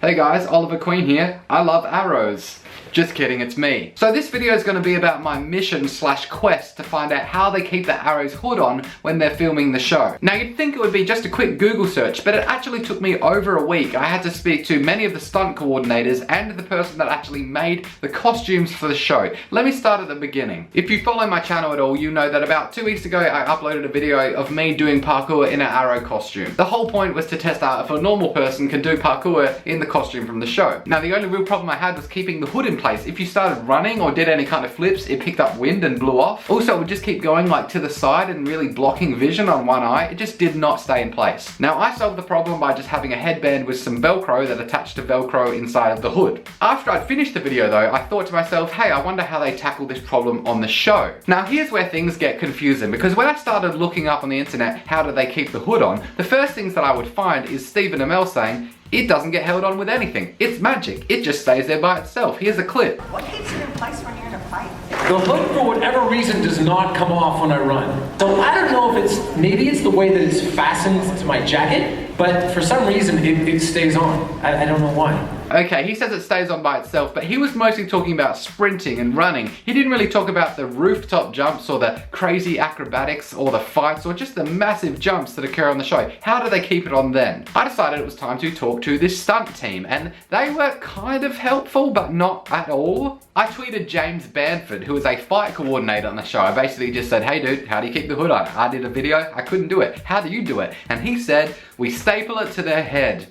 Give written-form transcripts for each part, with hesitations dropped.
Hey guys, Oliver Queen here. I love arrows. Just kidding, it's me. So this video is going to be about my mission / quest to find out how they keep the arrow's hood on when they're filming the show. Now you'd think it would be just a quick Google search, but it actually took me over a week. I had to speak to many of the stunt coordinators and the person that actually made the costumes for the show. Let me start at the beginning. If you follow my channel at all, you know that about 2 weeks ago I uploaded a video of me doing parkour in an arrow costume. The whole point was to test out if a normal person can do parkour in the costume from the show. Now the only real problem I had was keeping the hood in place. If you started running or did any kind of flips, it picked up wind and blew off. Also, it would just keep going like to the side and really blocking vision on one eye. It just did not stay in place. Now I solved the problem by just having a headband with some Velcro that attached to Velcro inside of the hood. After I'd finished the video though, I thought to myself, hey, I wonder how they tackle this problem on the show. Now here's where things get confusing, because when I started looking up on the internet how do they keep the hood on, the first things that I would find is Stephen Amell saying, it doesn't get held on with anything. It's magic. It just stays there by itself. Here's a clip. What keeps it in place when you're in a fight? The hood, for whatever reason, does not come off when I run. So I don't know if maybe it's the way that it's fastened to my jacket, but for some reason it stays on. I don't know why. Okay, he says it stays on by itself, but he was mostly talking about sprinting and running. He didn't really talk about the rooftop jumps or the crazy acrobatics or the fights or just the massive jumps that occur on the show. How do they keep it on then? I decided it was time to talk to this stunt team, and they were kind of helpful, but not at all. I tweeted James Banford, who is a fight coordinator on the show. I basically just said, hey dude, how do you keep the hood on? I did a video, I couldn't do it. How do you do it? And he said, we staple it to their head.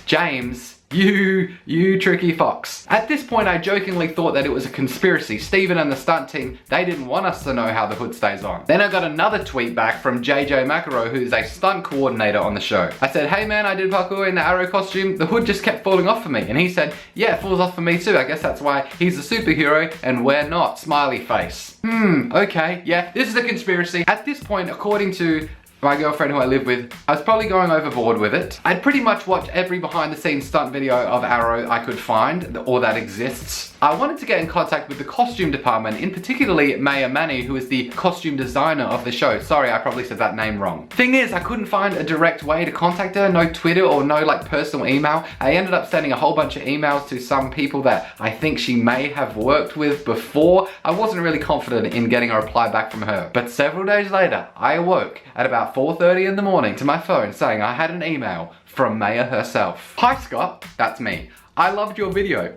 James, you tricky fox. At this point, I jokingly thought that it was a conspiracy. Stephen and the stunt team, they didn't want us to know how the hood stays on. Then I got another tweet back from JJ McEnroe, who's a stunt coordinator on the show. I said, hey man, I did parkour in the arrow costume. The hood just kept falling off for me. And he said, yeah, it falls off for me too. I guess that's why he's a superhero and we're not. Smiley face. Okay, yeah, this is a conspiracy. At this point, according to my girlfriend who I live with, I was probably going overboard with it. I'd pretty much watched every behind the scenes stunt video of Arrow I could find, or that exists. I wanted to get in contact with the costume department, in particularly Maya Manny, who is the costume designer of the show. Sorry, I probably said that name wrong. Thing is, I couldn't find a direct way to contact her, no Twitter or no like personal email. I ended up sending a whole bunch of emails to some people that I think she may have worked with before. I wasn't really confident in getting a reply back from her. But several days later, I awoke at about 4:30 in the morning to my phone saying I had an email from Maya herself. Hi Scott, that's me. I loved your video.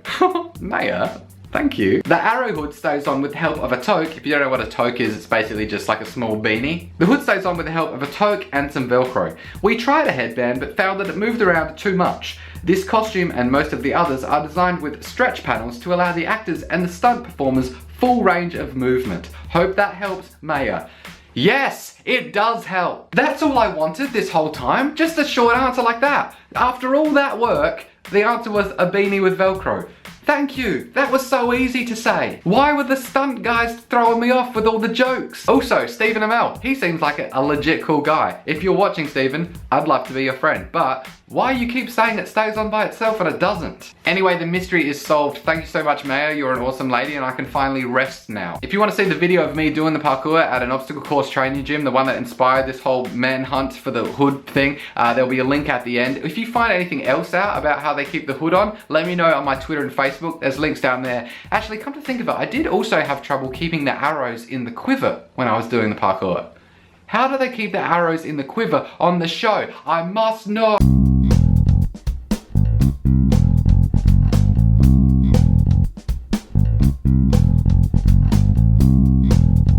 Maya, thank you. The arrow hood stays on with the help of a toque. If you don't know what a toque is, it's basically just like a small beanie. The hood stays on with the help of a toque and some Velcro. We tried a headband but found that it moved around too much. This costume and most of the others are designed with stretch panels to allow the actors and the stunt performers full range of movement. Hope that helps, Maya. Yes, it does help. That's all I wanted this whole time. Just a short answer like that. After all that work, the answer was a beanie with Velcro. Thank you. That was so easy to say. Why were the stunt guys throwing me off with all the jokes? Also, Stephen Amell. He seems like a legit cool guy. If you're watching, Stephen, I'd love to be your friend. But why you keep saying it stays on by itself and it doesn't? Anyway, the mystery is solved. Thank you so much, Maya. You're an awesome lady and I can finally rest now. If you want to see the video of me doing the parkour at an obstacle course training gym, the one that inspired this whole manhunt for the hood thing, there'll be a link at the end. If you find anything else out about how they keep the hood on, let me know on my Twitter and Facebook. There's links down there. Actually, come to think of it, I did also have trouble keeping the arrows in the quiver when I was doing the parkour. How do they keep the arrows in the quiver on the show? I must know.